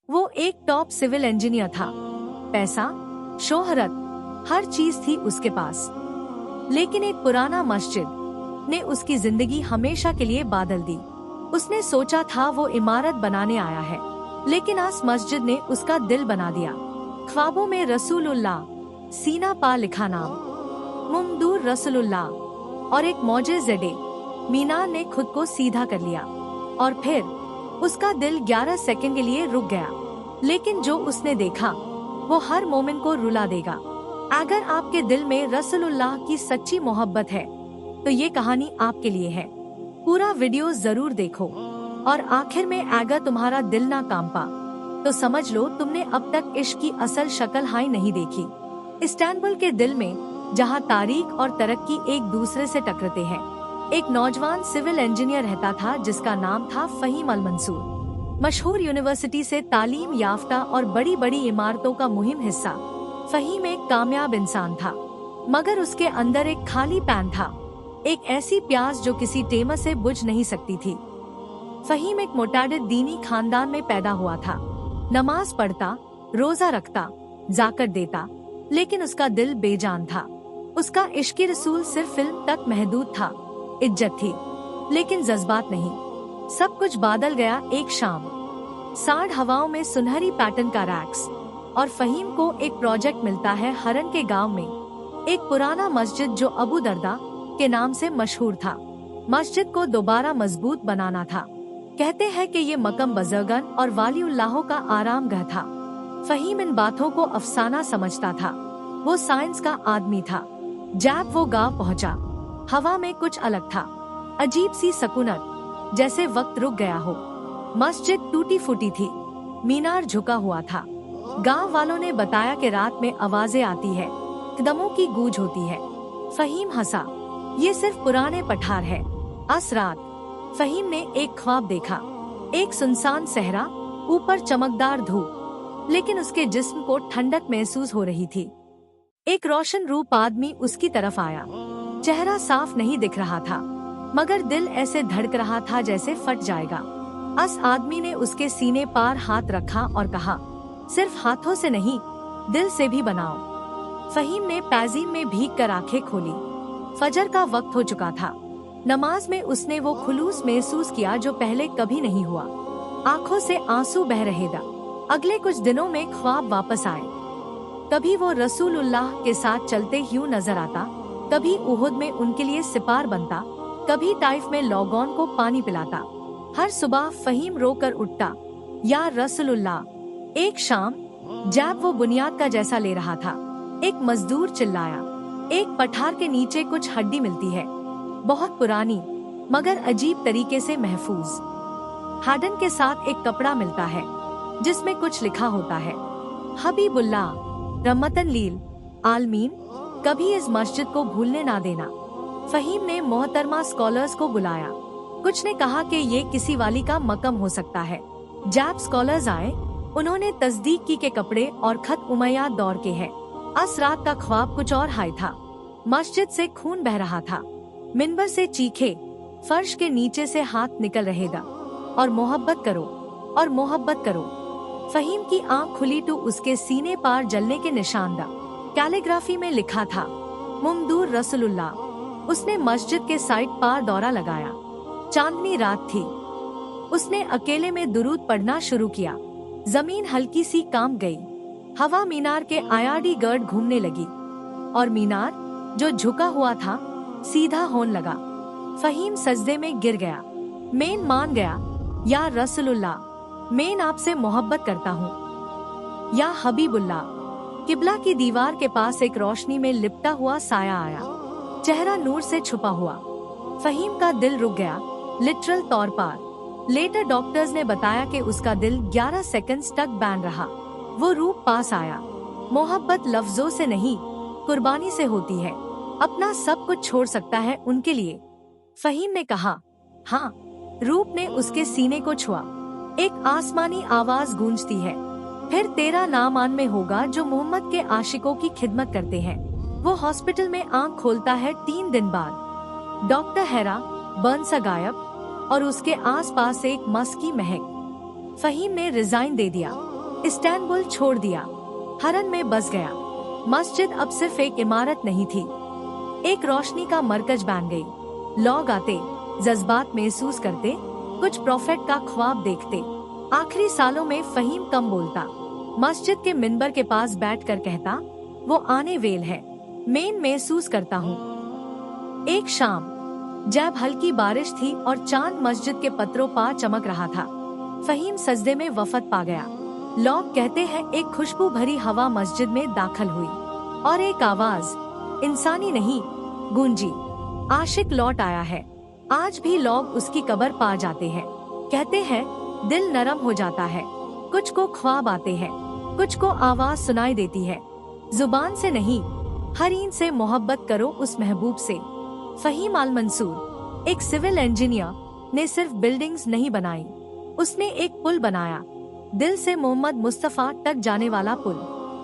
वो एक top civil engineer था। पैसा, शोहरत, हर चीज थी उसके पास। लेकिन एक पुराना मस्जिद ने उसकी जिंदगी हमेशा के लिए बादल दी। उसने सोचा था वो इमारत बनाने आया है, लेकिन आज मस्जिद ने उसका दिल बना दिया। ख्वाबों में रसूलुल्लाह, सीना पा लिखा नाम, मुमदूर रसूलुल्लाह और एक मौजे-ज़ेडे मीनार ने खुद को सीधा कर लिया। और फिर उसका दिल 11 सेकंड के लिए रुक गया। लेकिन जो उसने देखा वो हर मोमिन को रुला देगा। अगर आपके दिल में रसूलुल्लाह की सच्ची मोहब्बत है तो ये कहानी आपके लिए है। पूरा वीडियो जरूर देखो और आखिर में अगर तुम्हारा दिल ना कांपा तो समझ लो तुमने अब तक इश्क की असल शक्ल हाई नहीं देखी। इस्तांबुल के दिल में, जहां तारीख और तरक्की एक दूसरे से टकराते हैं, एक नौजवान सिविल इंजीनियर रहता था जिसका नाम था फहीम अल मंसूर। मशहूर यूनिवर्सिटी से तालीम याफ्ता और बड़ी बड़ी इमारतों का मुहिम हिस्सा। फहीम एक कामयाब इंसान था, मगर उसके अंदर एक खाली पैन था, एक ऐसी प्यास जो किसी टेमर से बुझ नहीं सकती थी। फहीम एक मोटाडिद दीनी खानदान में पैदा हुआ था। नमाज पढ़ता, रोजा रखता, जाकत देता, लेकिन उसका दिल बेजान था। उसका इश्क़ रसूल सिर्फ फिल्म तक महदूद था। इज्जत थी, लेकिन जज्बात नहीं। सब कुछ बादल गया एक शाम। साढ़ हवाओं में सुनहरी पैटर्न का रैक्स और फहीम को एक प्रोजेक्ट मिलता है हरन के गांव में। एक पुराना मस्जिद जो अबू दरदा के नाम से मशहूर था। मस्जिद को दोबारा मजबूत बनाना था। कहते हैं कि ये मकम बज़र्गन और वालिउल्लाहों का आरामगाह था। फहीम इन बातों को अफसाना समझता था। वो साइंस का आदमी था। जब वो गांव पहुंचा, हवा में कुछ अलग था, अजीब सी सकूनत, जैसे वक्त रुक गया हो। मस्जिद टूटी फूटी थी, मीनार झुका हुआ था। गांव वालों ने बताया कि रात में आवाजें आती है, कदमों की गूंज होती है। फहीम हंसा, ये सिर्फ पुराने पठार है। उस रात फहीम ने एक ख्वाब देखा, एक सुनसान सहरा, ऊपर चमकदार धूप, लेकिन उसके जिस्म को ठंडक महसूस हो रही थी। एक रोशन रूप आदमी उसकी तरफ आया। चेहरा साफ नहीं दिख रहा था, मगर दिल ऐसे धड़क रहा था जैसे फट जाएगा। उस आदमी ने उसके सीने पार हाथ रखा और कहा, सिर्फ हाथों से नहीं, दिल से भी बनाओ। फहीम ने पैजीम में भीग कर आंखें खोली। फजर का वक्त हो चुका था। नमाज में उसने वो खुलूस महसूस किया जो पहले कभी नहीं हुआ। आंखों से आंसू बह रहे थे। अगले कुछ दिनों में ख्वाब वापस आए। कभी वो रसूलुल्लाह के साथ चलते ह्यू नजर आता, कभी उहुद में उनके लिए सिपार बनता, कभी ताइफ में लोगों को पानी पिलाता। हर सुबह फहीम रोकर उठता, या रसूलुल्लाह। एक शाम जब वो बुनियाद का जैसा ले रहा था, एक मजदूर चिल्लाया, एक पठार के नीचे कुछ हड्डी मिलती है, बहुत पुरानी मगर अजीब तरीके से महफूज। हाडन के साथ एक कपड़ा मिलता है जिसमें कुछ लिखा होता है, हबीबुल्लाह, रहमतन लील आलमीन, कभी इस मस्जिद को भूलने ना देना। फहीम ने मोहतरमा स्कॉलर्स को बुलाया। कुछ ने कहा कि ये किसी वाली का मकम हो सकता है। जब स्कॉलर्स आए, उन्होंने तस्दीक की के कपड़े और खत उमैया दौर के हैं। उस रात का ख्वाब कुछ और हाई था। मस्जिद से खून बह रहा था, मिंबर से चीखे, फर्श के नीचे से हाथ निकल रहेगा, और मोहब्बत करो, और मोहब्बत करो। फहीम की आंख खुली तो उसके सीने पार जलने के निशान दा कैलीग्राफी में लिखा था, मुमदूर रसूलुल्लाह। उसने मस्जिद के साइड पार दौरा लगाया। चांदनी रात थी। उसने अकेले में दुरूद पढ़ना शुरू किया। जमीन हल्की सी कांप गई। हवा मीनार के आयाडी गर्ड घूमने लगी, और मीनार जो झुका हुआ था सीधा होने लगा। फहीम सजदे में गिर गया। मैं मान गया, या रसूलुल्लाह, मैं आपसे मोहब्बत करता हूँ। या हबीबुल्लाह। किबला की दीवार के पास एक रोशनी में लिपटा हुआ साया आया, चेहरा नूर से छुपा हुआ। फहीम का दिल रुक गया, लिटरल तौर पर। लेटर डॉक्टर्स ने बताया कि उसका दिल 11 सेकंड्स तक बैंड रहा। वो रूप पास आया। मोहब्बत लफ्जों से नहीं, कुर्बानी से होती है। अपना सब कुछ छोड़ सकता है उनके लिए। फहीम ने कहा, हाँ। रूप ने उसके सीने को छुआ। एक आसमानी आवाज गूंजती है, फिर तेरा नाम आन में होगा जो मोहम्मद के आशिकों की खिदमत करते हैं। वो हॉस्पिटल में आंख खोलता है 3 दिन बाद। डॉक्टर हैरा बर्न सा गायब, और उसके आसपास एक मस्क की महक। फहीम ने रिजाइन दे दिया। इस्तांबुल छोड़ दिया, हरन में बस गया। मस्जिद अब सिर्फ एक इमारत नहीं थी, एक रोशनी का मरकज बन गई। लोग आते, जज्बात महसूस करते, कुछ प्रॉफिट का ख्वाब देखते। आखिरी सालों में फहीम कम बोलता, मस्जिद के मिंबर के पास बैठकर कहता, वो आने वेल है, मैं महसूस करता हूँ। एक शाम जब हल्की बारिश थी और चांद मस्जिद के पत्रों पर चमक रहा था, फहीम सजदे में वफत पा गया। लोग कहते हैं एक खुशबू भरी हवा मस्जिद में दाखिल हुई और एक आवाज, इंसानी नहीं, गूंजी, आशिक लौट आया है। आज भी लोग उसकी कब्र पा जाते हैं, कहते हैं दिल नरम हो जाता है। कुछ को ख्वाब आते हैं, कुछ को आवाज सुनाई देती है, जुबान से नहीं, हर ईंट से मोहब्बत करो उस महबूब से। फहीम अल मंसूर, एक सिविल इंजीनियर, ने सिर्फ बिल्डिंग्स नहीं बनाई, उसने एक पुल बनाया, दिल से मोहम्मद मुस्तफा तक जाने वाला पुल।